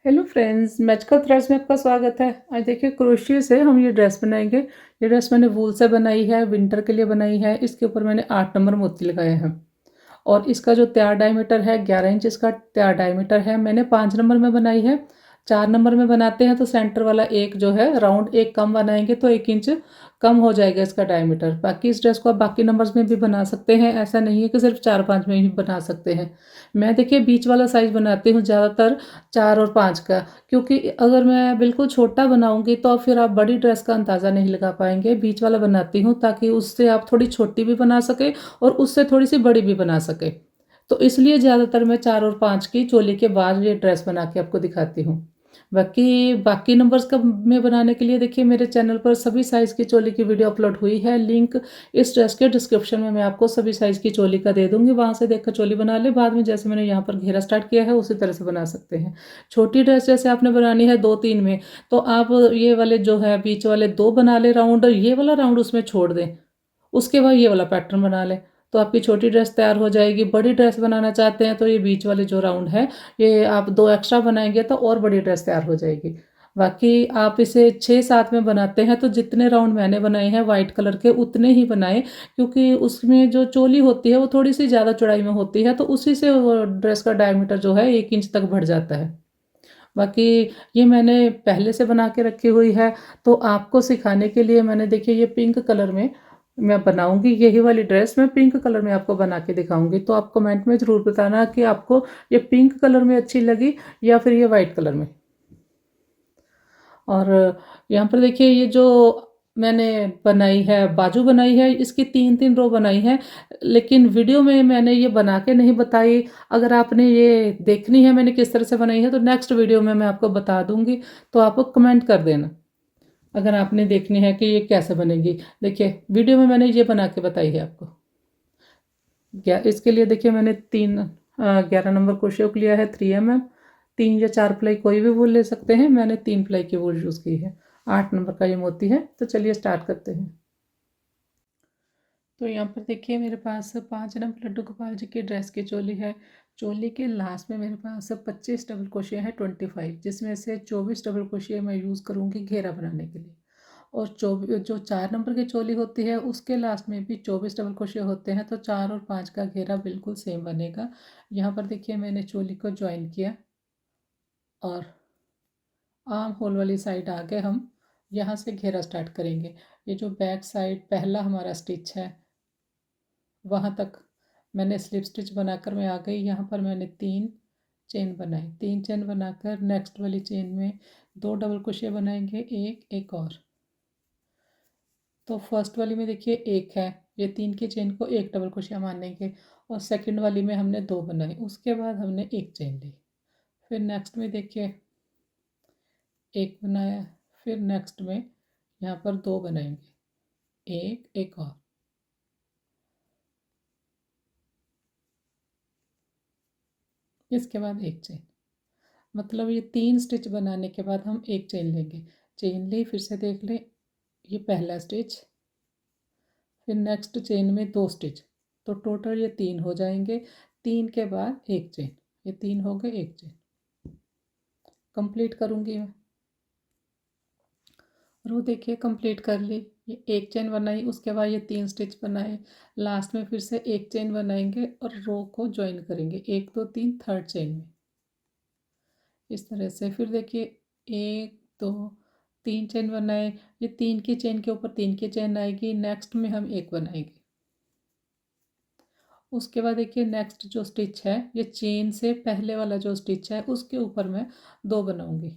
Hello friends, magical threads में आपका स्वागत है। आज देखिए क्रोशिया से हम ये ड्रेस बनाएंगे। ये ड्रेस मैंने वूल से बनाई है, विंटर के लिए बनाई है। इसके ऊपर मैंने 8 नंबर मोती लगाए हैं और इसका जो तैयार डायमीटर है 11 इंच इसका तैयार डायमीटर है। मैंने 5 नंबर में बनाई है। 4 नंबर में बनाते हैं तो सेंटर वाला एक जो है राउंड एक कम बनाएंगे तो 1 इंच कम हो जाएगा इसका डायमीटर। बाकी इस ड्रेस को आप बाकी नंबर्स में भी बना सकते हैं, ऐसा नहीं है कि सिर्फ 4-5 में ही बना सकते हैं। मैं देखिए बीच वाला साइज़ बनाती हूँ ज़्यादातर 4 और 5 का, क्योंकि अगर मैं बिल्कुल छोटा बनाऊंगी तो फिर आप बड़ी ड्रेस का अंदाज़ा नहीं लगा पाएंगे। बीच वाला बनाती हूँ ताकि उससे आप थोड़ी छोटी भी बना सके और उससे थोड़ी सी बड़ी भी बना सके। तो इसलिए ज़्यादातर मैं 4 और 5 की चोली के बाद ये ड्रेस बना के आपको दिखाती हूँ। बाकी बाकी नंबर्स का में बनाने के लिए देखिए मेरे चैनल पर सभी साइज़ की चोली की वीडियो अपलोड हुई है। लिंक इस ड्रेस के डिस्क्रिप्शन में मैं आपको सभी साइज़ की चोली का दे दूँगी, वहाँ से देखकर चोली बना ले। बाद में जैसे मैंने यहाँ पर घेरा स्टार्ट किया है उसी तरह से बना सकते हैं। छोटी ड्रेस जैसे आपने बनानी है 2-3 में, तो आप ये वाले जो है बीच वाले 2 बना लें राउंड, ये वाला राउंड उसमें छोड़ दें। उसके बाद ये वाला पैटर्न बना लें तो आपकी छोटी ड्रेस तैयार हो जाएगी। बड़ी ड्रेस बनाना चाहते हैं तो ये बीच वाले जो राउंड है ये आप 2 एक्स्ट्रा बनाएंगे तो और बड़ी ड्रेस तैयार हो जाएगी। बाकी आप इसे 6-7 में बनाते हैं तो जितने राउंड मैंने बनाए हैं वाइट कलर के उतने ही बनाएं, क्योंकि उसमें जो चोली होती है वो थोड़ी सी ज़्यादा चौड़ाई में होती है तो उसी से वो ड्रेस का डायमीटर जो है 1 इंच तक बढ़ जाता है। बाकी ये मैंने पहले से बना के रखी हुई है, तो आपको सिखाने के लिए मैंने देखिए ये पिंक कलर में मैं बनाऊंगी। यही वाली ड्रेस मैं पिंक कलर में आपको बना के दिखाऊंगी, तो आप कमेंट में ज़रूर बताना कि आपको ये पिंक कलर में अच्छी लगी या फिर ये वाइट कलर में। और यहाँ पर देखिए ये जो मैंने बनाई है बाजू बनाई है, इसकी 3-3 रो बनाई है, लेकिन वीडियो में मैंने ये बना के नहीं बताई। अगर आपने ये देखनी है मैंने किस तरह से बनाई है तो नेक्स्ट वीडियो में मैं आपको बता दूंगी, तो आप कमेंट कर देना अगर आपने देखनी है कि ये कैसे बनेगी। देखिए वीडियो में मैंने ये बना के बताई है आपको। इसके लिए देखिए मैंने 11 नंबर क्रोशिया को लिया है 3 mm। 3 या 4 प्लाई कोई भी वूल ले सकते हैं, मैंने 3 प्लाई की वूल यूज़ की है। 8 नंबर का ये मोती है। तो चलिए स्टार्ट करते हैं। तो यहाँ पर देखिए मेरे पास 5 नंबर लड्डू गोपाल जी की ड्रेस की चोली है। चोली के लास्ट में मेरे पास 25 डबल क्रोशिया है 25, जिसमें से 24 डबल क्रोशिया मैं यूज़ करूँगी घेरा बनाने के लिए। और 24 जो 4 नंबर की चोली होती है उसके लास्ट में भी 24 डबल क्रोशिया होते हैं, तो 4 और 5 का घेरा बिल्कुल सेम बनेगा। यहाँ पर देखिए मैंने चोली को ज्वाइन किया और आर्म होल वाली साइड आगे हम यहाँ से घेरा स्टार्ट करेंगे। ये जो बैक साइड पहला हमारा स्टिच है वहाँ तक मैंने स्लिप स्टिच बनाकर मैं आ गई। यहाँ पर मैंने 3 चेन बनाई। 3 चेन बनाकर नेक्स्ट वाली चेन में 2 डबल क्रोशिया बनाएंगे, एक और। तो फर्स्ट वाली में देखिए एक है, ये 3 की चेन को एक डबल क्रोशिया मानेंगे। और सेकंड वाली में हमने 2 बनाए, उसके बाद हमने एक चेन ली। फिर नेक्स्ट में देखिए एक बनाया, फिर नेक्स्ट में यहाँ पर 2 बनाएंगे, एक और। इसके बाद एक चेन, मतलब ये 3 स्टिच बनाने के बाद हम एक चेन लेंगे। चेन ली, फिर से देख लें, ये पहला स्टिच, फिर नेक्स्ट चेन में 2 स्टिच, तो टोटल ये 3 हो जाएंगे। 3 के बाद एक चेन, ये 3 हो गए, एक चेन कंप्लीट करूँगी मैं। रो देखिए कंप्लीट कर ली। ये एक चेन बनाई, उसके बाद ये 3 स्टिच बनाए, लास्ट में फिर से एक चेन बनाएंगे और रो को ज्वाइन करेंगे 1 2 3 थर्ड चेन में इस तरह से। फिर देखिए 1 2 3 चेन बनाए, ये 3 की चेन के ऊपर 3 की चेन आएगी, नेक्स्ट में हम एक बनाएंगे। उसके बाद देखिए नेक्स्ट जो स्टिच है ये चेन से पहले वाला जो स्टिच है उसके ऊपर मैं 2 बनाऊंगी,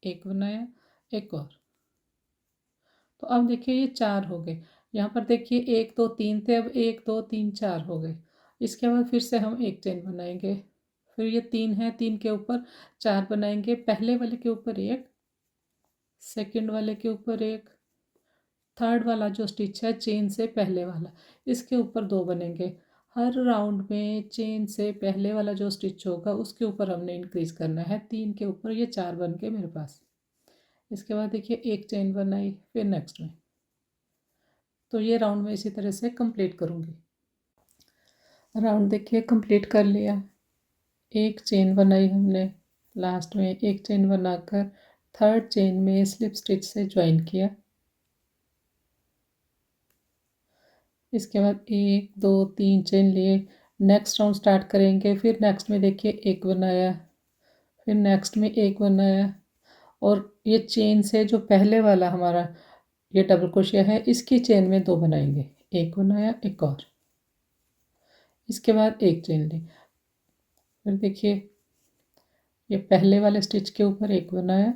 एक बनाया, एक और। तो अब देखिए ये 4 हो गए। यहाँ पर देखिए 1 2 3 थे, अब 1 2 3 4 हो गए। इसके बाद फिर से हम एक चेन बनाएंगे, फिर ये 3 है, 3 के ऊपर 4 बनाएंगे, पहले वाले के ऊपर एक, सेकंड वाले के ऊपर एक, थर्ड वाला जो स्टिच है चेन से पहले वाला इसके ऊपर 2 बनेंगे। हर राउंड में चेन से पहले वाला जो स्टिच होगा उसके ऊपर हमने इंक्रीज करना है। 3 के ऊपर ये 4 बन के मेरे पास। इसके बाद देखिए एक चेन बनाई, फिर नेक्स्ट में, तो ये राउंड में इसी तरह से कंप्लीट करूँगी। राउंड देखिए कंप्लीट कर लिया, एक चेन बनाई हमने, लास्ट में एक चेन बनाकर थर्ड चेन में स्लिप स्टिच से ज्वाइन किया। इसके बाद 1 2 3 चेन लिए, नेक्स्ट राउंड स्टार्ट करेंगे। फिर नेक्स्ट में देखिए एक बनाया, फिर नेक्स्ट में एक बनाया, और ये चेन से जो पहले वाला हमारा ये डबल क्रोशिया है इसकी चेन में 2 बनाएंगे। एक बनाया, एक और, इसके बाद एक चेन ली। फिर देखिए ये पहले वाले स्टिच के ऊपर एक बनाया,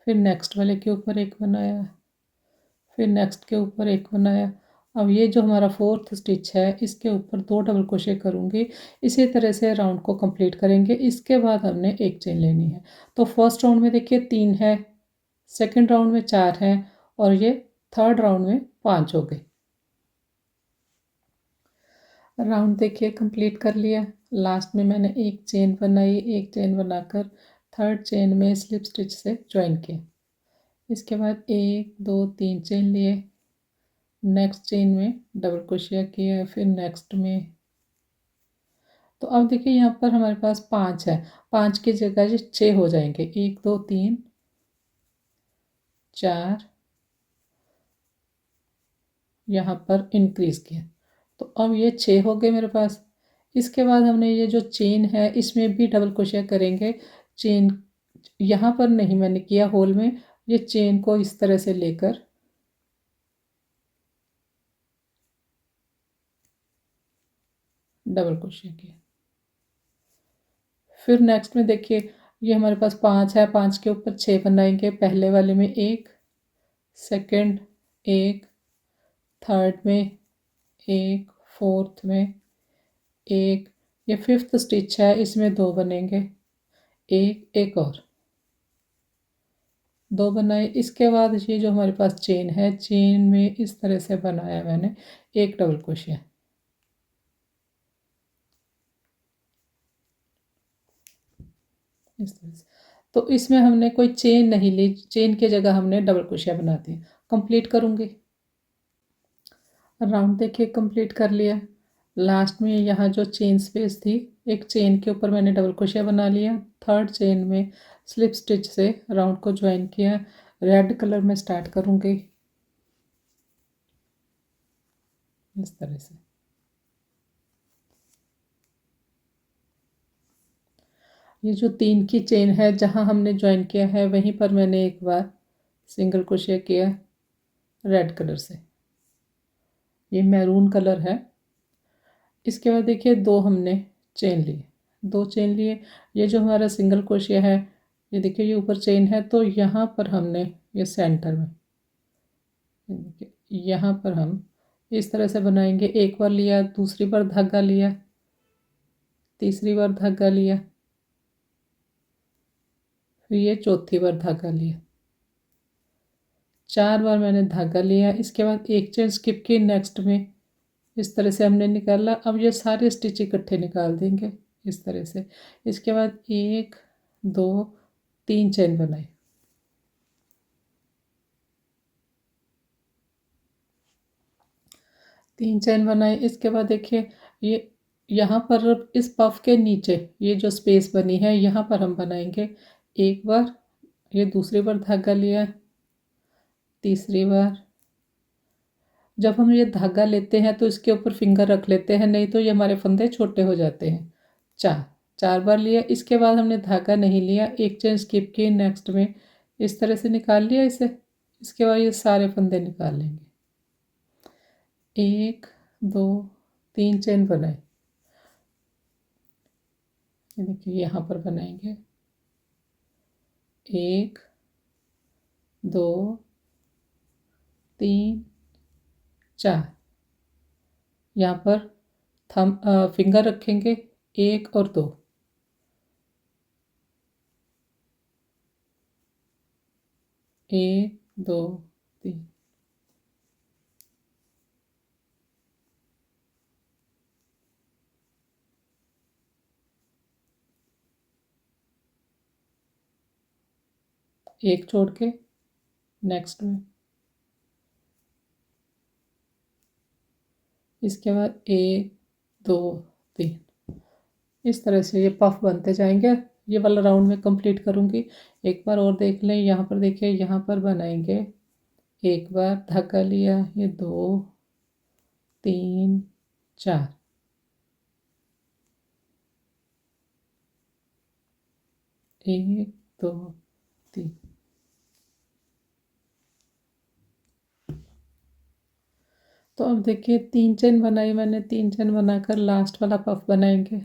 फिर नेक्स्ट वाले के ऊपर एक बनाया, फिर नेक्स्ट के ऊपर एक बनाया। अब ये जो हमारा फोर्थ स्टिच है इसके ऊपर 2 डबल क्रोशे करूँगी। इसी तरह से राउंड को कंप्लीट करेंगे। इसके बाद हमने एक चेन लेनी है। तो फर्स्ट राउंड में देखिए 3 है, सेकंड राउंड में 4 है, और ये थर्ड राउंड में 5 हो गए। राउंड देखिए कंप्लीट कर लिया। लास्ट में मैंने एक चेन बनाई, एक चेन बनाकर थर्ड चेन में स्लिप स्टिच से ज्वाइन किया। इसके बाद 1 2 3 चेन लिए, नेक्स्ट चेन में डबल क्रोशिया किया, फिर नेक्स्ट में। तो अब देखिए यहाँ पर हमारे पास 5 है, 5 की जगह ये 6 हो जाएंगे। 1 2 3 4, यहाँ पर इंक्रीज किया, तो अब ये 6 हो गए मेरे पास। इसके बाद हमने ये जो चेन है इसमें भी डबल क्रोशिया करेंगे। चेन यहाँ पर नहीं मैंने किया होल में, ये चेन को इस तरह से लेकर डबल क्रोशिया किया। फिर नेक्स्ट में देखिए ये हमारे पास 5 है, 5 के ऊपर 6 बनाएंगे। पहले वाले में एक, सेकंड एक, थर्ड में एक, फोर्थ में एक, ये फिफ्थ स्टिच है इसमें 2 बनेंगे। एक, एक और 2 बनाए। इसके बाद ये जो हमारे पास चेन है, चेन में इस तरह से बनाया मैंने एक डबल क्रोशिया। इस तरह से, तो इसमें हमने कोई चेन नहीं ली, चेन की जगह हमने डबल क्रोशिया बना दी। कंप्लीट करूँगी। राउंड देखिए कंप्लीट कर लिया। लास्ट में यहाँ जो चेन स्पेस थी, एक चेन के ऊपर मैंने डबल क्रोशिया बना लिया। थर्ड चेन में स्लिप स्टिच से राउंड को ज्वाइन किया। रेड कलर में स्टार्ट करूँगी इस तरह से। ये जो 3 की चेन है जहाँ हमने ज्वाइन किया है वहीं पर मैंने एक बार सिंगल क्रोशिया किया रेड कलर से, ये मैरून कलर है। इसके बाद देखिए 2 हमने चेन लिए, 2 चेन लिए। ये जो हमारा सिंगल क्रोशिया है, ये देखिए ये ऊपर चेन है, तो यहाँ पर हमने ये सेंटर में, ये देखिए यहाँ पर हम इस तरह से बनाएंगे। एक बार लिया, दूसरी बार धागा लिया, तीसरी बार धागा लिया, फिर ये चौथी बार धागा लिया। 4 बार मैंने धागा लिया। इसके बाद एक चेन स्किप की, नेक्स्ट में इस तरह से हमने निकाला। अब ये सारे स्टिच इकट्ठे निकाल देंगे इस तरह से। इसके बाद 1 2 3 चेन बनाए, तीन चेन बनाए। इसके बाद देखिए ये यहाँ पर इस पफ के नीचे ये जो स्पेस बनी है यहाँ पर हम बनाएंगे। एक बार, ये दूसरी बार धागा लिया, तीसरी बार। जब हम ये धागा लेते हैं तो इसके ऊपर फिंगर रख लेते हैं, नहीं तो ये हमारे फंदे छोटे हो जाते हैं। 4 4 बार लिया। इसके बाद हमने धागा नहीं लिया, एक चेन स्किप की, नेक्स्ट में इस तरह से निकाल लिया इसे। इसके बाद ये सारे फंदे निकाल लेंगे। 1 2 3 चेन बनाए, ये देखिए यहाँ पर बनाएंगे। 1 2 3 4, यहाँ पर थम फिंगर रखेंगे 1 और 2। 1 2 3, एक छोड़ के नेक्स्ट में। इसके बाद 1 2 3, इस तरह से ये पफ बनते जाएंगे। ये वाला राउंड मैं कंप्लीट करूँगी। एक बार और देख लें, यहाँ पर देखिए, यहाँ पर बनाएंगे, एक बार धागा लिया, ये 2 3 4, 1 2 3। तो अब देखिए 3 चेन बनाई मैंने, 3 चेन बनाकर लास्ट वाला पफ बनाएंगे,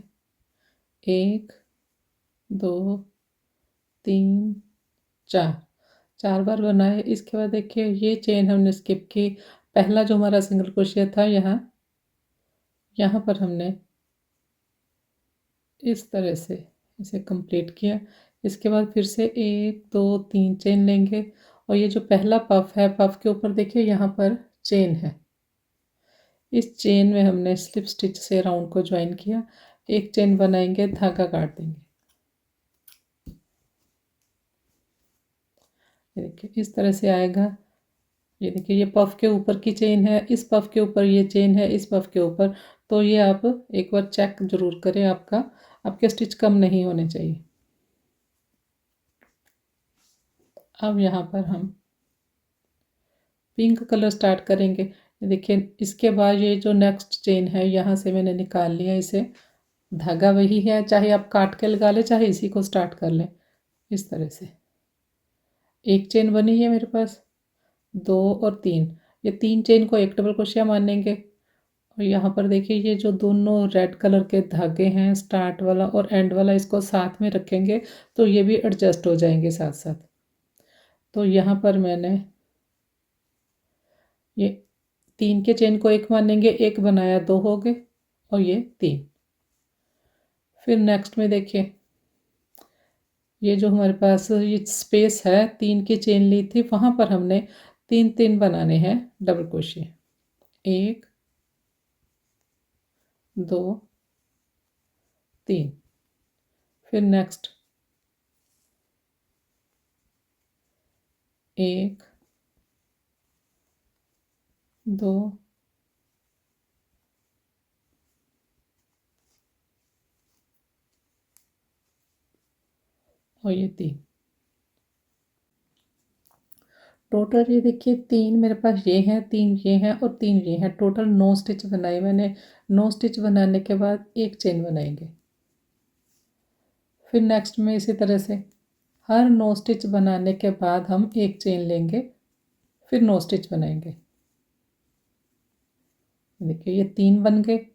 1 2 3 4, 4 बार बनाए। इसके बाद देखिए ये चेन हमने स्किप की, पहला जो हमारा सिंगल क्रोशिया था यहाँ, यहाँ पर हमने इस तरह से इसे कंप्लीट किया। इसके बाद फिर से 1 2 3 चेन लेंगे, और ये जो पहला पफ है, पफ के ऊपर देखिए यहाँ पर चेन है, इस चेन में हमने स्लिप स्टिच से राउंड को ज्वाइन किया, एक चेन बनाएंगे, धागा काट देंगे। ये देखिए इस तरह से आएगा। ये देखिए ये पफ के ऊपर की चेन है, इस पफ के ऊपर ये चेन है, इस पफ के ऊपर। तो ये आप एक बार चेक जरूर करें, आपके स्टिच कम नहीं होने चाहिए। अब यहाँ पर हम पिंक कलर स्टार्ट करेंगे। ये देखिए इसके बाद ये जो नेक्स्ट चेन है, यहाँ से मैंने निकाल लिया इसे, धागा वही है, चाहे आप काट के लगा लें, चाहे इसी को स्टार्ट कर लें। इस तरह से एक चेन बनी है मेरे पास, 2 और 3, ये 3 चेन को एक डबल क्रोशिया मानेंगे। और यहाँ पर देखिए ये जो दोनों रेड कलर के धागे हैं, स्टार्ट वाला और एंड वाला, इसको साथ में रखेंगे तो ये भी एडजस्ट हो जाएंगे साथ साथ। तो यहाँ पर मैंने ये 3 के चेन को एक मानेंगे, एक बनाया, 2 हो गए, और ये 3। फिर नेक्स्ट में देखिए ये जो हमारे पास ये स्पेस है, 3 की चेन ली थी, वहाँ पर हमने 3 3 बनाने हैं डबल क्रोशिया, 1 2 3। फिर नेक्स्ट 1 2 और ये 3। टोटल ये देखिए 3 मेरे पास ये हैं, 3 ये हैं और 3 ये हैं, टोटल 9 स्टिच बनाए मैंने। 9 स्टिच बनाने के बाद एक चेन बनाएंगे। फिर नेक्स्ट में इसी तरह से हर 9 स्टिच बनाने के बाद हम एक चेन लेंगे, फिर 9 स्टिच बनाएंगे। देखिए ये 3 बन गए।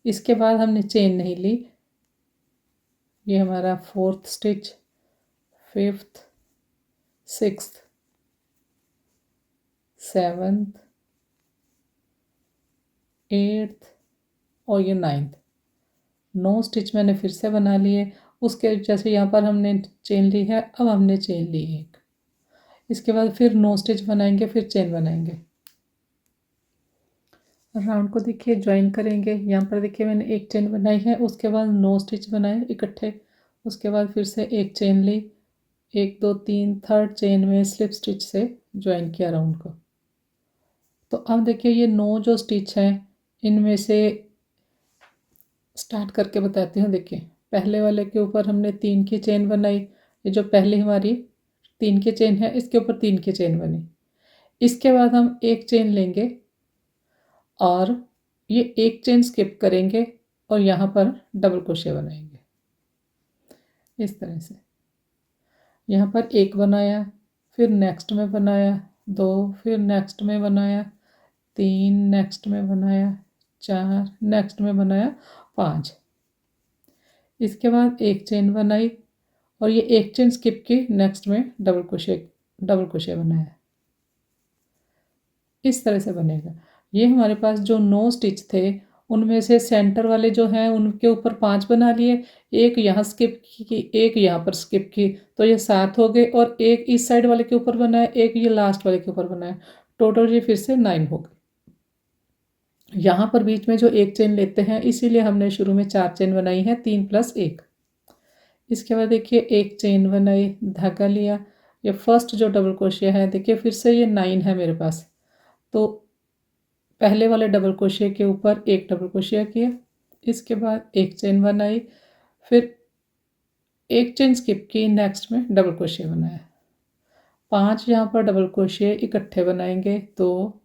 इसके बाद हमने चेन नहीं ली, ये हमारा 4th stitch, 5th 6th 7th 8th और ये 9th। 9 स्टिच मैंने फिर से बना लिए। उसके जैसे यहाँ पर हमने चेन ली है, अब हमने चेन ली एक, इसके बाद फिर 9 स्टिच बनाएंगे, फिर चेन बनाएंगे। राउंड को देखिए ज्वाइन करेंगे। यहाँ पर देखिए मैंने एक चेन बनाई है, उसके बाद 9 स्टिच बनाए इकट्ठे, उसके बाद फिर से एक चेन ली, 1 2 3, थर्ड चेन में स्लिप स्टिच से ज्वाइन किया राउंड को। तो अब देखिए ये 9 जो स्टिच हैं, इनमें से स्टार्ट करके बताती हूँ। देखिए पहले वाले के ऊपर हमने 3 की चेन बनाई, ये जो पहली हमारी 3 की चेन है, इसके ऊपर 3 की चेन बनी। इसके बाद हम एक चेन लेंगे और ये एक चेन स्किप करेंगे और यहाँ पर डबल क्रोशिया बनाएंगे इस तरह से। यहाँ पर एक बनाया, फिर नेक्स्ट में बनाया 2, फिर नेक्स्ट में बनाया 3, नेक्स्ट में बनाया 4, नेक्स्ट में बनाया 5। इसके बाद एक चेन बनाई और ये एक चेन स्किप की, नेक्स्ट में डबल क्रोशिया बनाया। इस तरह से बनेगा। ये हमारे पास जो 9 स्टिच थे, उनमें से सेंटर वाले जो हैं उनके ऊपर 5 बना लिए, एक यहाँ स्किप की, एक यहाँ पर स्किप की, तो ये 7 हो गए, और एक इस साइड वाले के ऊपर बनाया, एक ये लास्ट वाले के ऊपर बनाया, टोटल ये फिर से 9 हो गए। यहाँ पर बीच में जो एक चेन लेते हैं, इसीलिए हमने शुरू में 4 चेन बनाई है, 3 + 1। इसके बाद देखिए एक चेन बनाई, धागा लिया, ये फर्स्ट जो डबल क्रोशिया है, देखिए फिर से ये 9 है मेरे पास। तो पहले वाले डबल क्रोशिया के ऊपर एक डबल क्रोशिया किया, इसके बाद एक चेन बनाई, फिर एक चेन स्किप की, नेक्स्ट में डबल क्रोशिया बनाया, 5 यहाँ पर डबल क्रोशिया इकट्ठे बनाएंगे, 2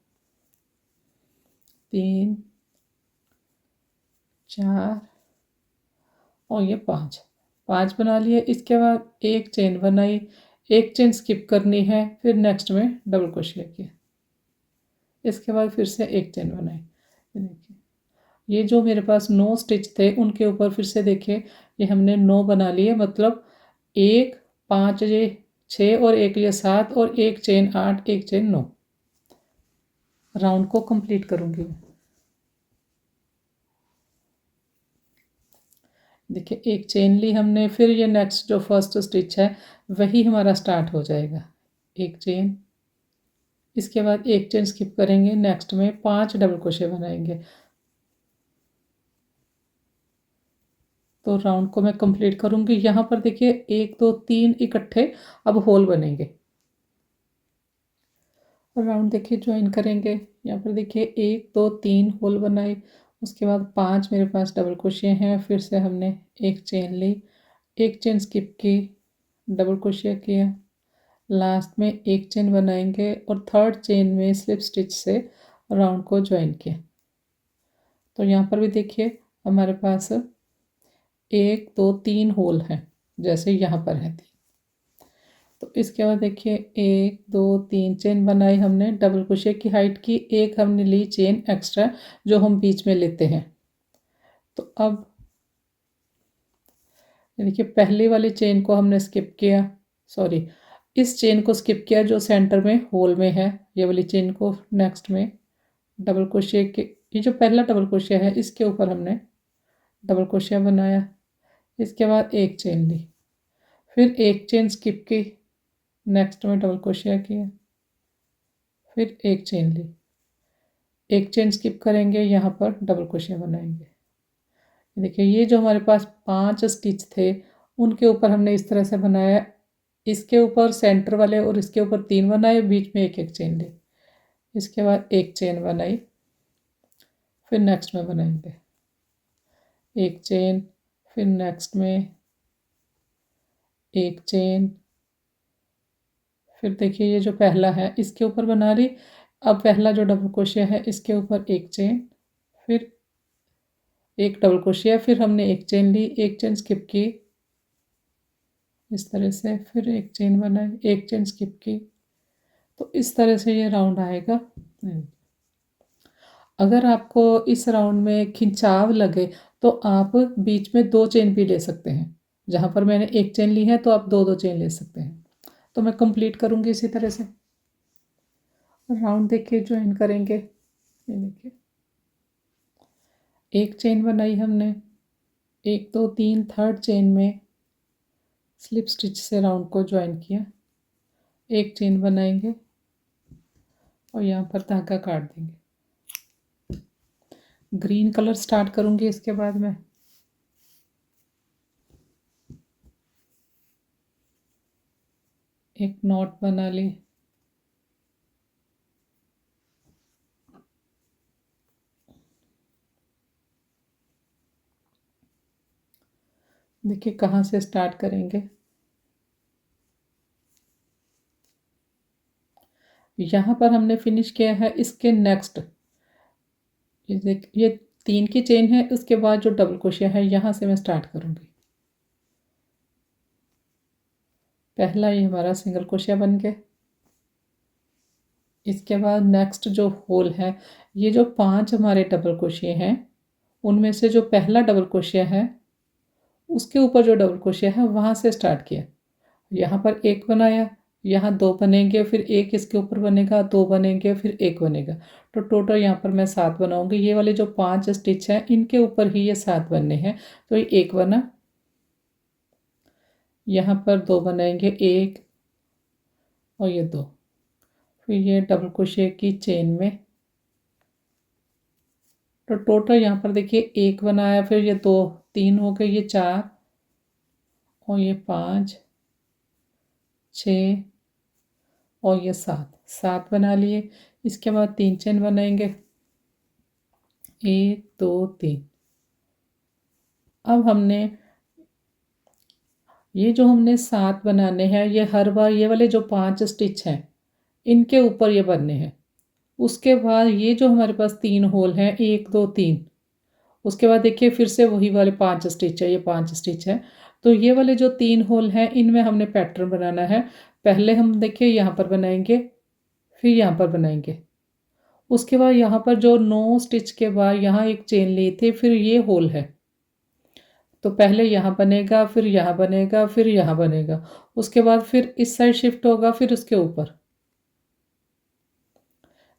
3 4 और ये 5 बना लिए। इसके बाद एक चेन बनाई, एक चेन स्किप करनी है, फिर नेक्स्ट में डबल क्रोशिया किया, इसके बाद फिर से एक चेन बनाई। ये देखिए, ये जो मेरे पास 9 स्टिच थे उनके ऊपर फिर से देखिए ये हमने 9 बना लिए, मतलब 1 5 ये 6 और 1 ये 7 और एक चेन 8, एक चेन 9। राउंड को कंप्लीट करूँगी मैं। देखिए एक चेन ली हमने, फिर ये नेक्स्ट जो फर्स्ट स्टिच है वही हमारा स्टार्ट हो जाएगा, एक चेन, इसके बाद एक चेन स्किप करेंगे, नेक्स्ट में 5 डबल क्रोशिया बनाएंगे। तो राउंड को मैं कंप्लीट करूँगी। यहाँ पर देखिए 1 2 3 इकट्ठे अब होल बनेंगे। राउंड देखिए ज्वाइन करेंगे, यहाँ पर देखिए 1 2 3 होल बनाए, उसके बाद 5 मेरे पास डबल क्रोशिया हैं, फिर से हमने एक चेन ली, एक चेन स्किप की, डबल क्रोशिया किया, लास्ट में एक चेन बनाएंगे और थर्ड चेन में स्लिप स्टिच से राउंड को ज्वाइन किया। तो यहाँ पर भी देखिए हमारे पास 1 2 3 होल हैं, जैसे यहाँ पर है 3। तो इसके बाद देखिए 1 2 3 चेन बनाई हमने, डबल क्रोशिया की हाइट की, एक हमने ली चेन एक्स्ट्रा जो हम बीच में लेते हैं। तो अब देखिए पहली वाली चेन को हमने स्किप किया, सॉरी इस चेन को स्किप किया जो सेंटर में होल में है, ये वाली चेन को नेक्स्ट में डबल क्रोशिया के, ये जो पहला डबल क्रोशिया है इसके ऊपर हमने डबल क्रोशिया बनाया, इसके बाद एक चेन ली, फिर एक चेन स्किप की, नेक्स्ट में डबल क्रोशिया किया, फिर एक चेन ली, एक चेन स्किप करेंगे, यहाँ पर डबल क्रोशिया बनाएंगे। देखिए ये जो हमारे पास 5 स्टिच थे उनके ऊपर हमने इस तरह से बनाया, इसके ऊपर सेंटर वाले और इसके ऊपर 3 बनाए, बीच में एक एक चेन ली, इसके बाद एक चेन बनाई, फिर नेक्स्ट में बनाएंगे एक चेन, फिर नेक्स्ट में एक चेन, फिर देखिए ये जो पहला है इसके ऊपर बना रही, अब पहला जो डबल क्रोशिया है इसके ऊपर एक चेन, फिर एक डबल क्रोशिया, फिर हमने एक चेन ली, एक चेन स्किप की इस तरह से, फिर एक चेन बनाई, एक चेन स्किप की। तो इस तरह से ये राउंड आएगा। अगर आपको इस राउंड में खिंचाव लगे तो आप बीच में 2 चेन भी ले सकते हैं, जहाँ पर मैंने एक चेन ली है तो आप 2 2 चेन ले सकते हैं। तो मैं कंप्लीट करूँगी इसी तरह से। राउंड देखिए ज्वाइन करेंगे, ये देखिए एक चेन बनाई हमने, 1 2 3 थर्ड चेन में स्लिप स्टिच से राउंड को ज्वाइन किया, एक चेन बनाएंगे और यहाँ पर धागा काट देंगे। ग्रीन कलर स्टार्ट करूँगी इसके बाद में। एक नॉट बना ली, देखिए कहाँ से स्टार्ट करेंगे, यहाँ पर हमने फिनिश किया है, इसके नेक्स्ट ये 3 की चेन है, उसके बाद जो डबल क्रोशिया है यहाँ से मैं स्टार्ट करूँगी। पहला ये हमारा सिंगल क्रोशिया बन गया, इसके बाद नेक्स्ट जो होल है, ये जो 5 हमारे डबल क्रोशिया हैं उनमें से जो पहला डबल क्रोशिया है उसके ऊपर जो डबल क्रोशिया है वहाँ से स्टार्ट किया, यहाँ पर एक बनाया, यहाँ 2 बनेंगे, फिर एक इसके ऊपर बनेगा, 2 बनेंगे, फिर एक बनेगा। तो टोटल यहाँ पर मैं 7 बनाऊंगी। ये वाले जो 5 स्टिच हैं इनके ऊपर ही ये 7 बनने हैं। तो ये एक बना, यहाँ पर 2 बनाएंगे, एक और ये 2, फिर ये डबल क्रोशिया की चेन में। तो टोटल यहाँ पर देखिए एक बनाया, फिर ये 2 3 हो गए, ये 4 और ये 5 6 और ये 7 बना लिए। इसके बाद 3 चेन बनाएंगे, 1 2 3। अब हमने ये जो हमने 7 बनाने हैं, ये हर बार ये वाले जो 5 स्टिच हैं, इनके ऊपर ये बनने हैं। उसके बाद ये जो हमारे पास 3 होल हैं, 1 2 3, उसके बाद देखिए फिर से वही वाले 5 स्टिच है, ये 5 स्टिच है। तो ये वाले जो 3 होल हैं, इनमें हमने पैटर्न बनाना है। पहले हम देखिए यहाँ पर बनाएंगे, फिर यहाँ पर बनाएंगे। उसके बाद यहाँ पर जो 9 स्टिच के बाद यहाँ एक चेन ली थी, फिर ये होल है। तो पहले यहाँ बनेगा, फिर यहाँ बनेगा, फिर यहाँ बनेगा। उसके बाद फिर इस साइड शिफ्ट होगा, फिर उसके ऊपर।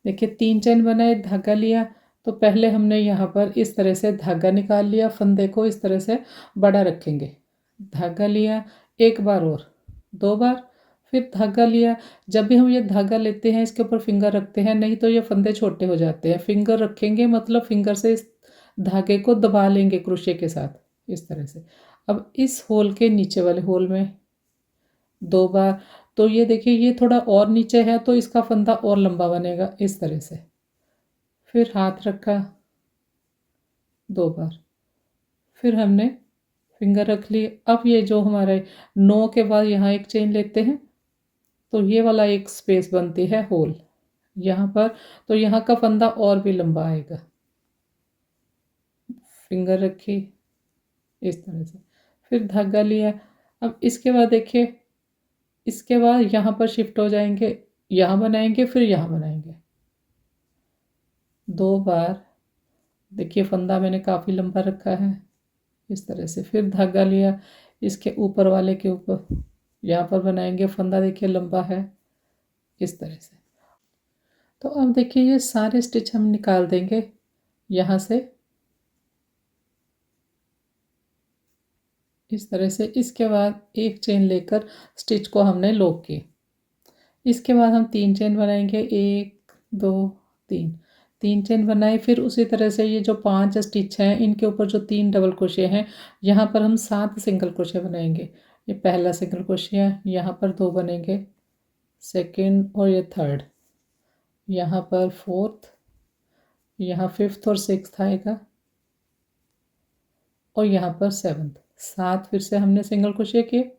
देखिए 3 चेन बनाए, धागा लिया। तो पहले हमने यहाँ पर इस तरह से धागा निकाल लिया, फंदे को इस तरह से बड़ा रखेंगे। धागा लिया, एक बार और, 2 बार, फिर धागा लिया। जब भी हम ये धागा लेते हैं, इसके ऊपर फिंगर रखते हैं, नहीं तो ये फंदे छोटे हो जाते हैं। फिंगर रखेंगे मतलब फिंगर से इस धागे को दबा लेंगे क्रोशे के साथ, इस तरह से। अब इस होल के नीचे वाले होल में 2 बार। तो ये देखिए ये थोड़ा और नीचे है, तो इसका फंदा और लंबा बनेगा, इस तरह से। फिर हाथ रखा, 2 बार, फिर हमने फिंगर रख ली। अब ये जो हमारे 9 के बाद यहाँ एक चेन लेते हैं, तो ये वाला एक स्पेस बनती है होल यहाँ पर। तो यहाँ का फंदा और भी लंबा आएगा। फिंगर रखी इस तरह से, फिर धागा लिया। अब इसके बाद देखिए, इसके बाद यहाँ पर शिफ्ट हो जाएंगे, यहाँ बनाएंगे, फिर यहाँ बनाएंगे 2 बार। देखिए फंदा मैंने काफ़ी लंबा रखा है, इस तरह से। फिर धागा लिया, इसके ऊपर वाले के ऊपर यहाँ पर बनाएंगे, फंदा देखिए लंबा है, इस तरह से। तो अब देखिए ये सारे स्टिच हम निकाल देंगे यहाँ से, इस तरह से। इसके बाद एक चेन लेकर स्टिच को हमने लॉक किया। इसके बाद हम 3 चेन बनाएंगे, 1 2 3, 3 चेन बनाए। फिर उसी तरह से ये जो 5 स्टिच हैं, इनके ऊपर जो 3 डबल क्रोशे हैं, यहाँ पर हम 7 सिंगल क्रोशे बनाएंगे। ये पहला सिंगल क्रोशे है, यहाँ पर 2 बनेंगे, सेकंड और ये थर्ड, यहाँ पर फोर्थ, यहाँ फिफ्थ और सिक्स्थ आएगा, और यहाँ पर सेवन्थ। 7 फिर से हमने सिंगल क्रोशे किए।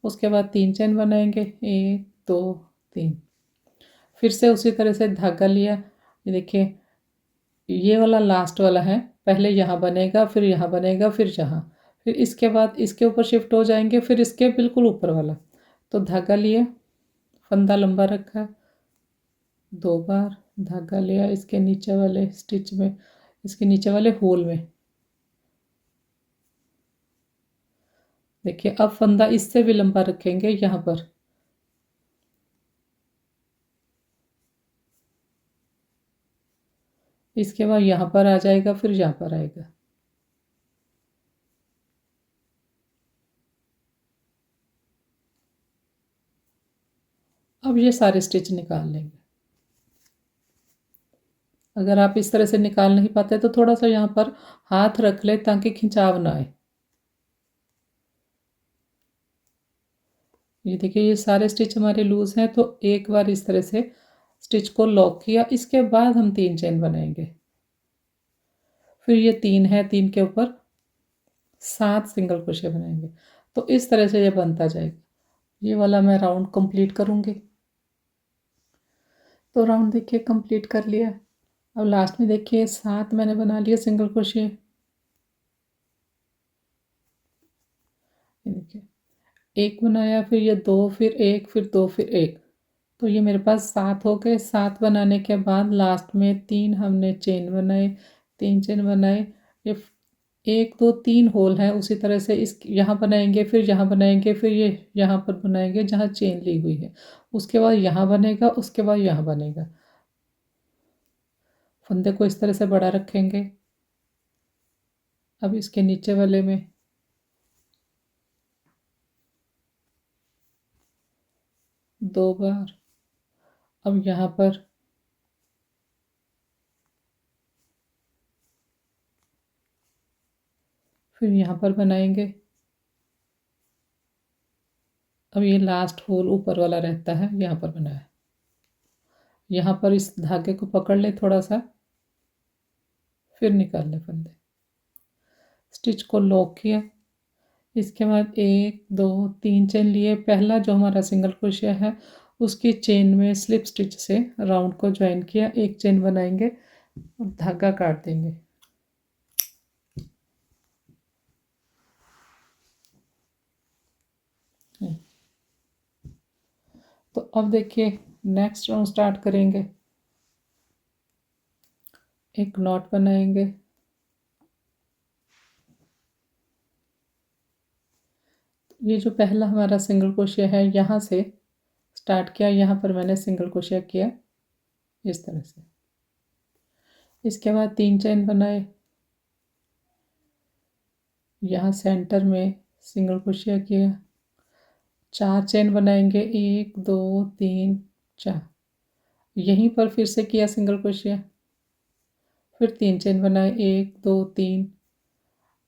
उसके बाद 3 चेन बनाएंगे, 1 2 3। फिर से उसी तरह से धागा लिया। ये देखिए ये वाला लास्ट वाला है, पहले यहाँ बनेगा, फिर यहाँ बनेगा, फिर यहाँ, फिर इसके बाद इसके ऊपर शिफ्ट हो जाएंगे, फिर इसके बिल्कुल ऊपर वाला। तो धागा लिया, फंदा लंबा रखा, 2 बार धागा लिया, इसके नीचे वाले स्टिच में, इसके नीचे वाले होल में। देखिए अब फंदा इससे भी लंबा रखेंगे यहाँ पर। इसके बाद यहाँ पर आ जाएगा, फिर यहाँ पर आएगा। अब ये सारे स्टिच निकाल लेंगे। अगर आप इस तरह से निकाल नहीं पाते तो थोड़ा सा यहाँ पर हाथ रख ले, ताकि खिंचाव ना आए। ये देखिए ये सारे स्टिच हमारे लूज हैं, तो एक बार इस तरह से स्टिच को लॉक किया। इसके बाद हम 3 चेन बनाएंगे। फिर ये 3 है, 3 के ऊपर 7 सिंगल क्रोशे बनाएंगे। तो इस तरह से ये बनता जाएगा। ये वाला मैं राउंड कंप्लीट करूँगी। तो राउंड देखिए कंप्लीट कर लिया। अब लास्ट में देखिए 7 मैंने बना लिए सिंगल क्रोशे। ये देखिए एक बनाया, फिर ये 2, फिर 1, फिर 2, फिर 1। तो ये मेरे पास 7 हो गए। 7 बनाने के बाद लास्ट में 3 हमने चेन बनाए, 3 चेन बनाए। ये 1 2 3 होल हैं, उसी तरह से इस यहाँ बनाएंगे, फिर यहाँ बनाएंगे, फिर ये यहाँ पर बनाएंगे जहाँ चेन ली हुई है। उसके बाद यहाँ बनेगा, उसके बाद यहाँ बनेगा। फंदे को इस तरह से बड़ा रखेंगे। अब इसके नीचे वाले में 2 बार। अब यहाँ पर फिर यहाँ पर बनाएंगे। अब ये लास्ट होल ऊपर वाला रहता है, यहाँ पर बनाया। यहाँ पर इस धागे को पकड़ ले थोड़ा सा, फिर निकाल ले फंदे। स्टिच को लॉक किया। इसके बाद 1 2 3 चेन लिए, पहला जो हमारा सिंगल क्रोशिया है उसकी चेन में स्लिप स्टिच से राउंड को ज्वाइन किया, एक चेन बनाएंगे और धागा काट देंगे। तो अब देखिए नेक्स्ट राउंड स्टार्ट करेंगे। एक नॉट बनाएंगे, ये जो पहला हमारा सिंगल क्रोशिया है यहाँ से स्टार्ट किया, यहाँ पर मैंने सिंगल क्रोशिया किया इस तरह से। इसके बाद 3 चेन बनाए, यहाँ सेंटर में सिंगल क्रोशिया किया, 4 चेन बनाएंगे, 1 2 3 4, यहीं पर फिर से किया सिंगल क्रोशिया, फिर 3 चेन बनाए, 1 2 3।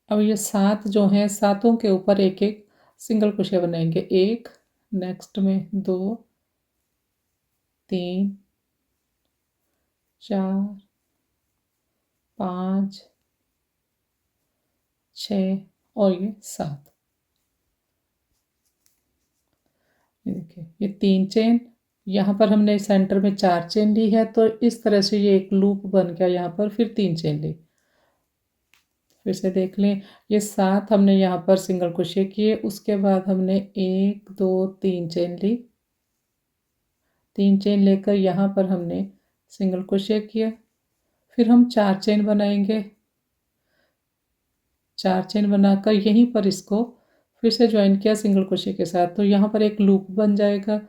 अब ये 7 जो हैं, सातों के ऊपर एक एक सिंगल क्रोशिया बनाएंगे, 1, नेक्स्ट में 2 3 4 5 6 और ये 7। ये देखिए ये 3 चेन, यहाँ पर हमने सेंटर में 4 चेन ली है, तो इस तरह से ये एक लूप बन गया यहाँ पर, फिर 3 चेन ली। फिर से देख लें, ये 7 हमने यहाँ पर सिंगल क्रोशिया किए, उसके बाद हमने 1 2 3 चेन ली, 3 चेन लेकर यहाँ पर हमने सिंगल क्रोशिया किया, फिर हम 4 चेन बनाएंगे, 4 चेन बनाकर यहीं पर इसको फिर से ज्वाइन किया सिंगल क्रोशिया के साथ, तो यहाँ पर एक लूप बन जाएगा।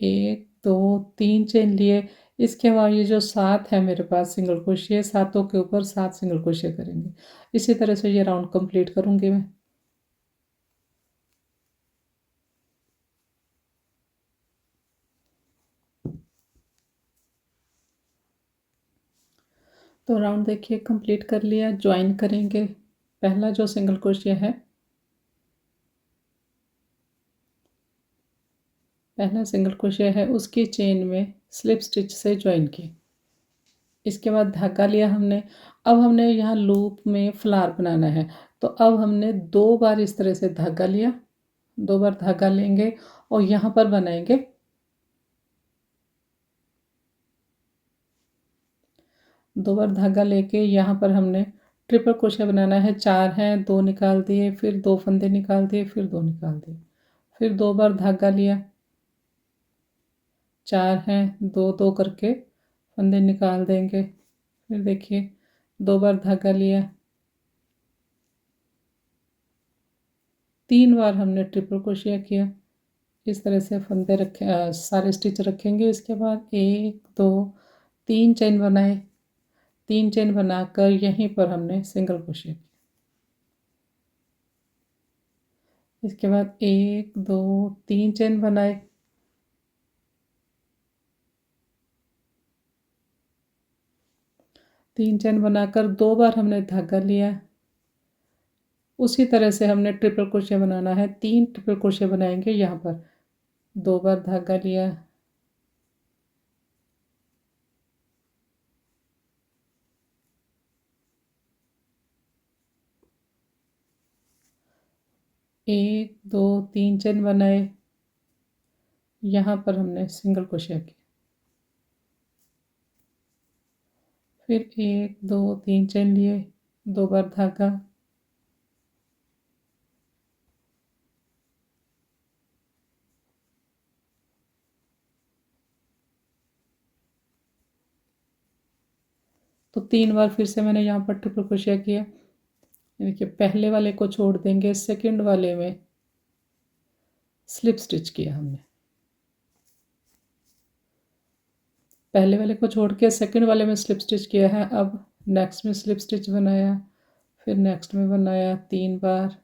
1 2 3 चेन लिए, इसके बाद ये जो 7 है मेरे पास सिंगल क्रोशिया, सातों के ऊपर 7 सिंगल क्रोशिया करेंगे। इसी तरह से ये राउंड कंप्लीट करूँगी मैं। तो राउंड देखिए कंप्लीट कर लिया, ज्वाइन करेंगे। पहला जो सिंगल क्रोशिया है, पहला सिंगल क्रोशिया है उसकी चेन में स्लिप स्टिच से ज्वाइन की। इसके बाद धागा लिया हमने, अब हमने यहाँ लूप में फ्लावर बनाना है, तो अब हमने 2 बार इस तरह से धागा लिया, 2 बार धागा लेंगे और यहाँ पर बनाएंगे 2 बार धागा लेके यहाँ पर हमने ट्रिपल क्रोशिया बनाना है। 4 हैं, 2 निकाल दिए, फिर 2 फंदे निकाल दिए, फिर 2 निकाल दिए, फिर 2 बार धागा लिया, 4 हैं, 2 2 करके फंदे निकाल देंगे। फिर देखिए 2 बार धागा लिया, 3 बार हमने ट्रिपल क्रोशिया किया, इस तरह से फंदे रखे, सारे स्टिच रखेंगे। इसके बाद 1 2 3 चेन बनाए, 3 चेन बनाकर यहीं पर हमने सिंगल क्रोशिया किया। इसके बाद 1 2 3 चेन बनाए, 3 चेन बनाकर 2 बार हमने धागा लिया। उसी तरह से हमने ट्रिपल क्रोशिया बनाना है, 3 ट्रिपल क्रोशिया बनाएंगे यहाँ पर। 2 बार धागा लिया, एक दो 3 चेन बनाए, यहाँ पर हमने सिंगल क्रोशिया किया, फिर 1 2 3 चेन लिए, 2 बार धागा, तो 3 बार फिर से मैंने यहाँ पर ट्रिपल क्रोशिया किया। देखिए पहले वाले को छोड़ देंगे, सेकंड वाले में स्लिप स्टिच किया हमने, पहले वाले को छोड़ के सेकंड वाले में स्लिप स्टिच किया है। अब नेक्स्ट में स्लिप स्टिच बनाया, फिर नेक्स्ट में बनाया 3 बार,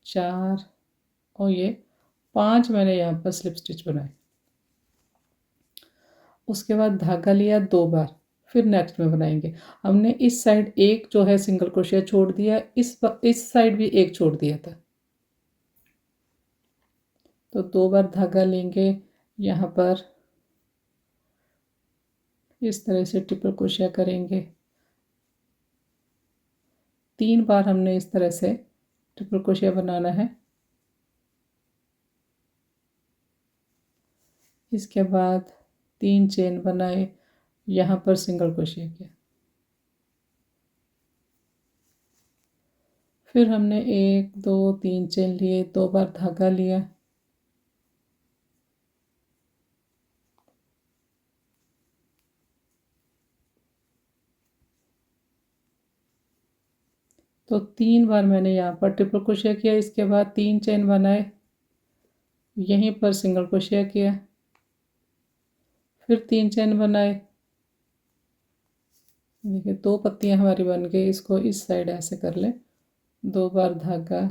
4 और ये 5 मैंने यहाँ पर स्लिप स्टिच बनाए। उसके बाद धागा लिया 2 बार, फिर नेक्स्ट में बनाएंगे। हमने इस साइड एक जो है सिंगल क्रोशिया छोड़ दिया, इस साइड भी एक छोड़ दिया था, तो 2 बार धागा लेंगे यहाँ पर, इस तरह से ट्रिपल क्रोशिया करेंगे। 3 बार हमने इस तरह से ट्रिपल क्रोशिया बनाना है। इसके बाद 3 चेन बनाए, यहाँ पर सिंगल क्रोशिया किया। फिर हमने 1 2 3 चेन लिए, 2 बार धागा लिया, तो 3 बार मैंने यहाँ पर ट्रिपल क्रोशिया किया। इसके बाद 3 चेन बनाए, यहीं पर सिंगल क्रोशिया किया, फिर 3 चेन बनाए। देखिए 2 पत्तियां हमारी बन गई। इसको इस साइड ऐसे कर ले, 2 बार धागा,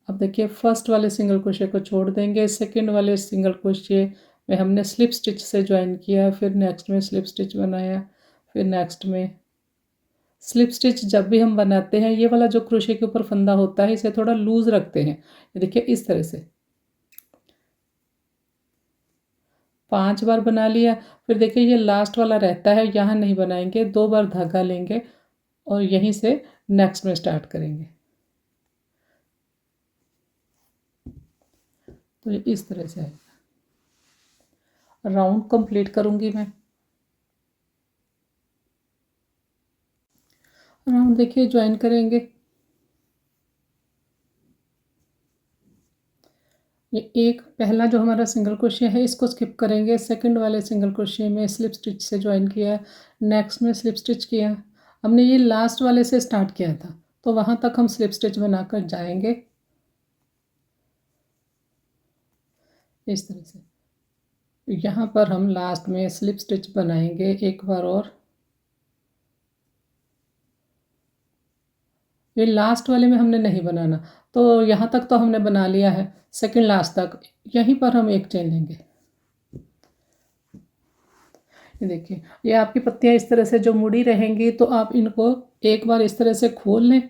अब देखिए फर्स्ट वाले सिंगल क्रोशिया को छोड़ देंगे, सेकंड वाले सिंगल क्रोशिया में हमने स्लिप स्टिच से ज्वाइन किया, फिर नेक्स्ट में स्लिप स्टिच बनाया, फिर नेक्स्ट में स्लिप स्टिच। जब भी हम बनाते हैं ये वाला जो क्रोशिया के ऊपर फंदा होता है इसे थोड़ा लूज रखते हैं। ये देखिए इस तरह से 5 बार बना लिया। फिर देखिए ये लास्ट वाला रहता है, यहाँ नहीं बनाएंगे, 2 बार धागा लेंगे और यहीं से नेक्स्ट में स्टार्ट करेंगे। तो ये इस तरह से आएगा। राउंड कंप्लीट करूंगी मैं। राउंड देखिए ज्वाइन करेंगे। ये एक पहला जो हमारा सिंगल क्रोशिया है इसको स्किप करेंगे, सेकंड वाले सिंगल क्रोशिया में स्लिप स्टिच से ज्वाइन किया, नेक्स्ट में स्लिप स्टिच किया। हमने ये लास्ट वाले से स्टार्ट किया था तो वहाँ तक हम स्लिप स्टिच बनाकर जाएंगे इस तरह से। यहाँ पर हम लास्ट में स्लिप स्टिच बनाएंगे एक बार और। ये लास्ट वाले में हमने नहीं बनाना, तो यहाँ तक तो हमने बना लिया है, सेकंड लास्ट तक यहीं पर हम एक चेन लेंगे। ये देखिए ये आपकी पत्तियाँ इस तरह से जो मुड़ी रहेंगी तो आप इनको एक बार इस तरह से खोल लें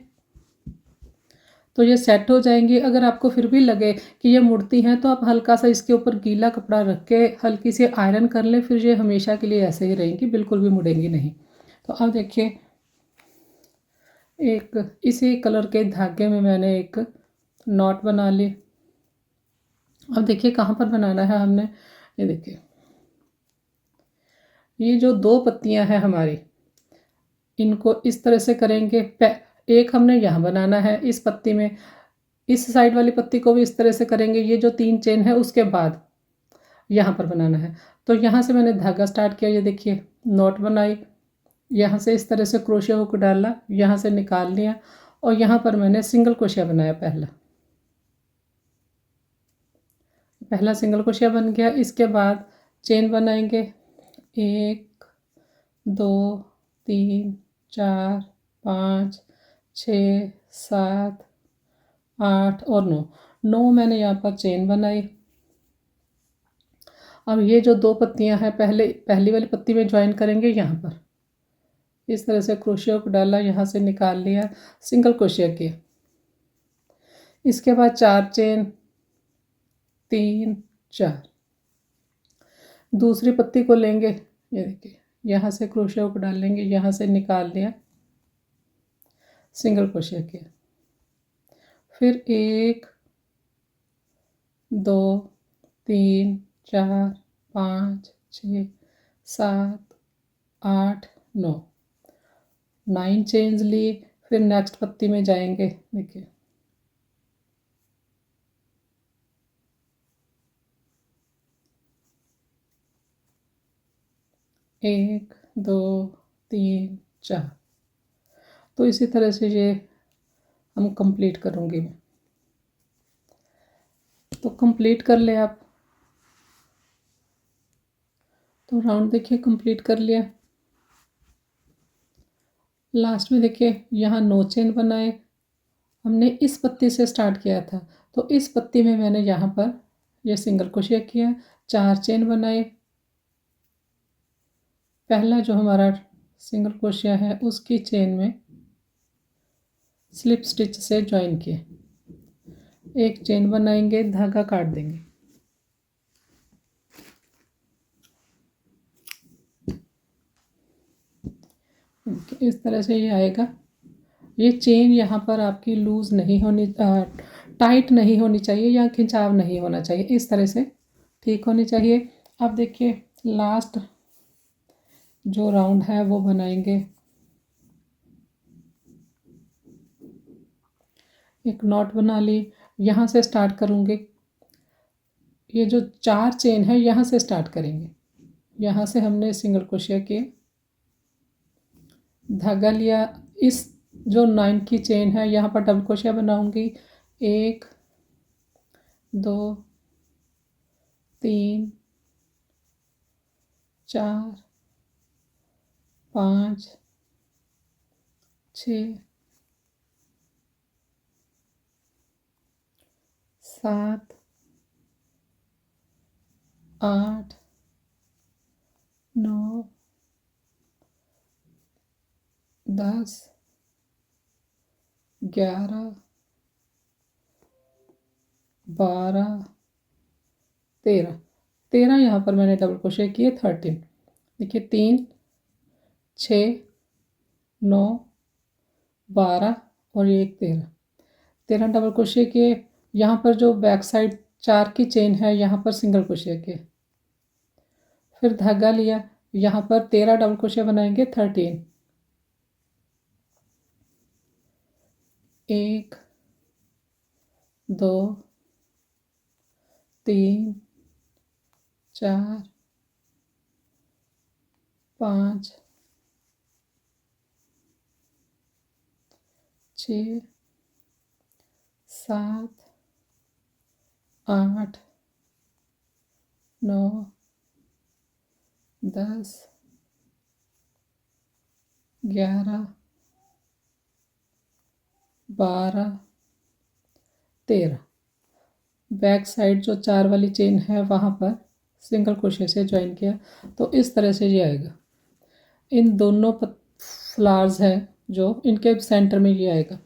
तो ये सेट हो जाएंगी। अगर आपको फिर भी लगे कि ये मुड़ती हैं तो आप हल्का सा इसके ऊपर गीला कपड़ा रख के हल्की सी आयरन कर लें, फिर ये हमेशा के लिए ऐसे ही रहेंगी, बिल्कुल भी मुड़ेंगी नहीं। तो अब देखिए एक इसी कलर के धागे में मैंने एक नॉट बना ली। अब देखिए कहाँ पर बनाना है हमने। ये देखिए ये जो 2 पत्तियां हैं हमारी इनको इस तरह से करेंगे। एक हमने यहाँ बनाना है इस पत्ती में, इस साइड वाली पत्ती को भी इस तरह से करेंगे। ये जो 3 चेन है उसके बाद यहाँ पर बनाना है। तो यहाँ से मैंने धागा स्टार्ट किया, ये देखिए नॉट बनाई, यहाँ से इस तरह से क्रोशिया हुक डाला, यहाँ से निकाल लिया और यहाँ पर मैंने सिंगल क्रोशिया बनाया। पहला सिंगल क्रोशिया बन गया। इसके बाद चेन बनाएंगे 1 2 3 4 5 6 7 8 और 9 मैंने यहाँ पर चेन बनाई। अब ये जो 2 पत्तियाँ हैं पहली वाली पत्ती में ज्वाइन करेंगे, यहाँ पर इस तरह से क्रोशिया को डाला, यहाँ से निकाल लिया, सिंगल क्रोशिया किया। इसके बाद 4 चेन 3 4, दूसरी पत्ती को लेंगे, ये देखिए यहाँ से क्रोशिया को डालेंगे, यहाँ से निकाल लिया, सिंगल क्रोशिया किया। फिर 1 2 3 4 5 6 7 8 9 चेन्स ली। फिर नेक्स्ट पत्ती में जाएंगे, देखिए 1 2 3 4। तो इसी तरह से ये हम कंप्लीट करूँगी मैं। तो कंप्लीट कर ले आप। तो राउंड देखिए कंप्लीट कर लिया। लास्ट में देखिए यहाँ 9 चेन बनाए। हमने इस पत्ती से स्टार्ट किया था तो इस पत्ती में मैंने यहाँ पर ये सिंगल क्रोशिया किया, 4 चेन बनाए। पहला जो हमारा सिंगल क्रोशिया है उसकी चेन में स्लिप स्टिच से ज्वाइन किए। एक चेन बनाएंगे, धागा काट देंगे। इस तरह से ये आएगा। ये चेन यहाँ पर आपकी लूज़ नहीं होनी, टाइट नहीं होनी चाहिए या खिंचाव नहीं होना चाहिए, इस तरह से ठीक होनी चाहिए। अब देखिए लास्ट जो राउंड है वो बनाएंगे। एक नॉट बना ली, यहाँ से स्टार्ट करूँगी। ये जो 4 चेन है यहाँ से स्टार्ट करेंगे। यहाँ से हमने सिंगल क्रोशिया किए, धागा लिया, इस जो 9 की चेन है यहाँ पर डबल क्रोशिया बनाऊंगी। 1 2 3 4 5 6 7 8 9 10 11 12 13 यहाँ पर मैंने डबल क्रोशिया किए। 13 देखिए, 3 6 9 12 और ये एक 13 डबल क्रोशिया किए। यहाँ पर जो बैक साइड 4 की चेन है यहाँ पर सिंगल क्रोशिया किए, फिर धागा लिया, यहाँ पर 13 डबल क्रोशिया बनाएंगे। 13 1 2 3 4 5 6 7 8 9 10 11 12 13। बैक साइड जो 4 वाली चेन है वहाँ पर सिंगल क्रोशिया से ज्वाइन किया, तो इस तरह से ये आएगा। इन दोनों फ्लावर्स हैं जो इनके सेंटर में ये आएगा।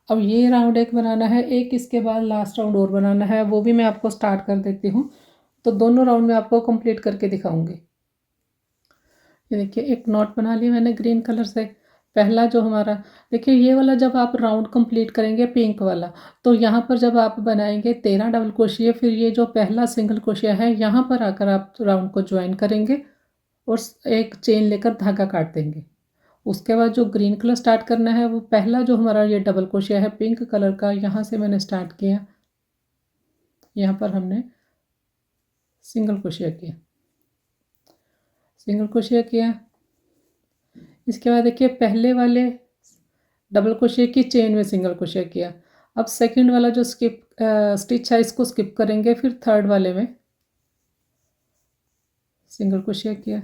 अब ये राउंड एक बनाना है, एक इसके बाद लास्ट राउंड और बनाना है, वो भी मैं आपको स्टार्ट कर देती हूँ। तो दोनों राउंड में आपको कंप्लीट करके दिखाऊंगी। ये देखिए, एक नॉट बना लिया मैंने ग्रीन कलर से। पहला जो हमारा, देखिए ये वाला जब आप राउंड कंप्लीट करेंगे पिंक वाला, तो यहाँ पर जब आप बनाएंगे 13 डबल क्रोशिया, फिर ये जो पहला सिंगल क्रोशिया है यहाँ पर आकर आप राउंड को ज्वाइन करेंगे और एक चेन लेकर धागा काट देंगे। उसके बाद जो ग्रीन कलर स्टार्ट करना है, वो पहला जो हमारा ये डबल क्रोशिया है पिंक कलर का, यहाँ से मैंने स्टार्ट किया, यहाँ पर हमने सिंगल क्रोशिया किया, सिंगल क्रोशिया किया। इसके बाद देखिए पहले वाले डबल क्रोशिया की चेन में सिंगल क्रोशिया किया। अब सेकंड वाला जो स्टिच है इसको स्किप करेंगे, फिर थर्ड वाले में सिंगल क्रोशिया किया।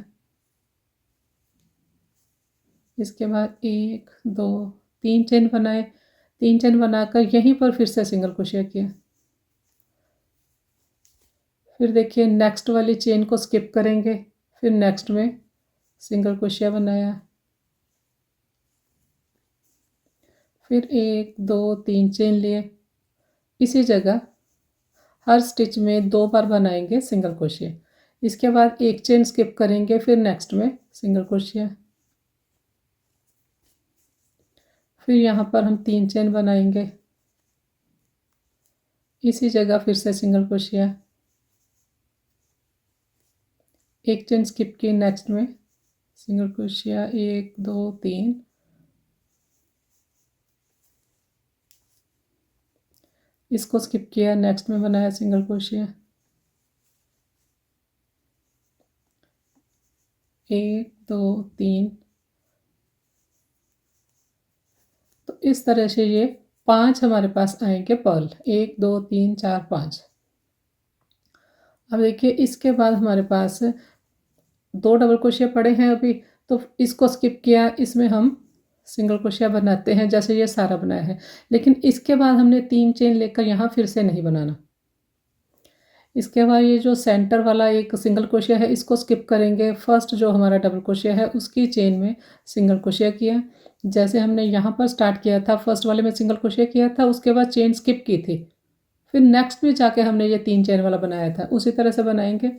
इसके बाद 1 2 3 चेन बनाए, 3 चेन बनाकर यहीं पर फिर से सिंगल क्रोशिया किया। फिर देखिए नेक्स्ट वाली चेन को स्किप करेंगे, फिर नेक्स्ट में सिंगल क्रोशिया बनाया, फिर 1 2 3 चेन लिए। इसी जगह हर स्टिच में 2 बार बनाएंगे सिंगल क्रोशिया। इसके बाद एक चेन स्किप करेंगे, फिर नेक्स्ट में सिंगल क्रोशिया, फिर यहाँ पर हम 3 चेन बनाएंगे। इसी जगह फिर से सिंगल क्रोशिया, एक चेन स्किप की, नेक्स्ट में सिंगल क्रोशिया 1 2 3, इसको स्किप किया, नेक्स्ट में बनाया सिंगल क्रोशिया, 1 2 3। तो इस तरह से ये 5 हमारे पास आएंगे पर्ल, 1 2 3 4 5। अब देखिए इसके बाद हमारे पास 2 डबल क्रोशिया पड़े हैं अभी, तो इसको स्किप किया, इसमें हम सिंगल क्रोशिया बनाते हैं जैसे ये सारा बनाया है। लेकिन इसके बाद हमने 3 चेन लेकर यहाँ फिर से नहीं बनाना। इसके बाद ये जो सेंटर वाला एक सिंगल क्रोशिया है इसको स्किप करेंगे। फर्स्ट जो हमारा डबल क्रोशिया है उसकी चेन में सिंगल क्रोशिया किया, जैसे हमने यहाँ पर स्टार्ट किया था, फर्स्ट वाले में सिंगल क्रोशिया किया था, उसके बाद चेन स्किप की थी, फिर नेक्स्ट में जाके हमने ये 3 चेन वाला बनाया था, उसी तरह से बनाएंगे।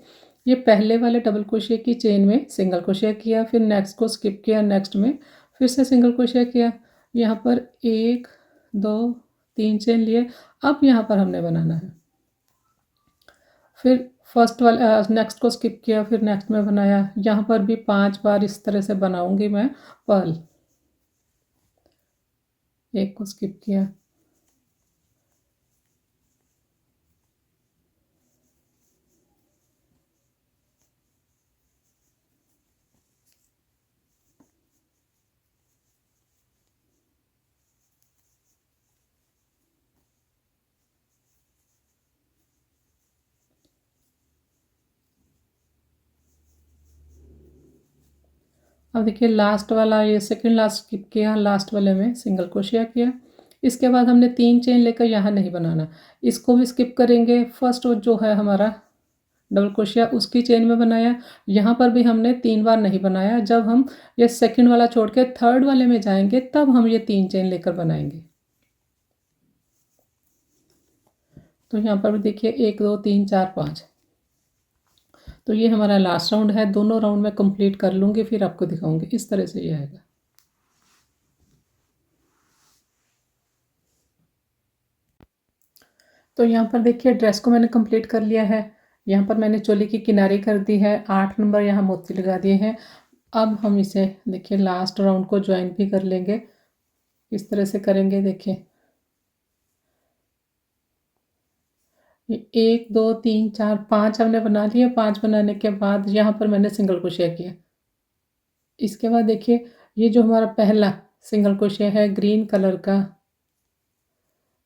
ये पहले वाले डबल क्रोशिया की चेन में सिंगल क्रोशिया किया, फिर नेक्स्ट को स्किप किया, नेक्स्ट में फिर से सिंगल क्रोशिया किया। यहाँ पर 1 2 3 चेन लिए। अब यहाँ पर हमने बनाना है, फिर फर्स्ट वाला नेक्स्ट को स्किप किया, फिर नेक्स्ट में बनाया। यहाँ पर भी 5 बार इस तरह से बनाऊंगी मैं पर्ल। एक को स्किप किया, अब देखिए लास्ट वाला ये सेकंड लास्ट स्किप किया, लास्ट वाले में सिंगल क्रोशिया किया। इसके बाद हमने 3 चेन लेकर यहाँ नहीं बनाना, इसको भी स्किप करेंगे। फर्स्ट जो है हमारा डबल क्रोशिया उसकी चेन में बनाया। यहाँ पर भी हमने 3 बार नहीं बनाया। जब हम ये सेकंड वाला छोड़ के थर्ड वाले में जाएंगे तब हम ये 3 चेन लेकर बनाएंगे। तो यहाँ पर भी देखिए 1 2 3 4 5। तो ये हमारा लास्ट राउंड है। दोनों राउंड मैं कंप्लीट कर लूँगी, फिर आपको दिखाऊंगी। इस तरह से ये आएगा। तो यहाँ पर देखिए ड्रेस को मैंने कंप्लीट कर लिया है। यहाँ पर मैंने चोली की किनारी कर दी है, 8 नंबर यहाँ मोती लगा दिए हैं। अब हम इसे देखिए लास्ट राउंड को ज्वाइन भी कर लेंगे। इस तरह से करेंगे। देखिए 1 2 3 4 5 हमने बना लिए। 5 बनाने के बाद यहाँ पर मैंने सिंगल क्रोशिया किया। इसके बाद देखिए ये जो हमारा पहला सिंगल क्रोशिया है ग्रीन कलर का,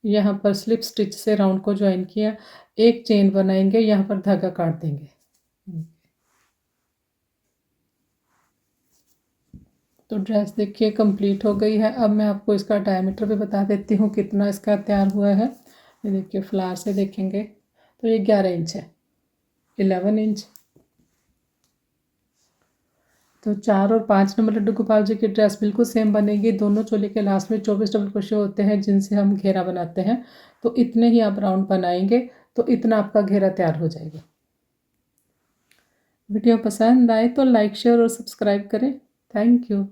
यहाँ पर स्लिप स्टिच से राउंड को ज्वाइन किया। एक चेन बनाएंगे, यहाँ पर धागा काट देंगे। तो ड्रेस देखिए कंप्लीट हो गई है। अब मैं आपको इसका डायमीटर भी बता देती हूँ कितना इसका तैयार हुआ है। ये देखिए फ्लावर से देखेंगे तो ये 11 इंच है, 11 इंच। तो 4 और 5 नंबर लड्डू गोपाल जी की ड्रेस बिल्कुल सेम बनेगी। दोनों चोली के लास्ट में 24 डबल क्रोशिया होते हैं जिनसे हम घेरा बनाते हैं। तो इतने ही आप राउंड बनाएंगे तो इतना आपका घेरा तैयार हो जाएगा। वीडियो पसंद आए तो लाइक शेयर और सब्सक्राइब करें। Thank you.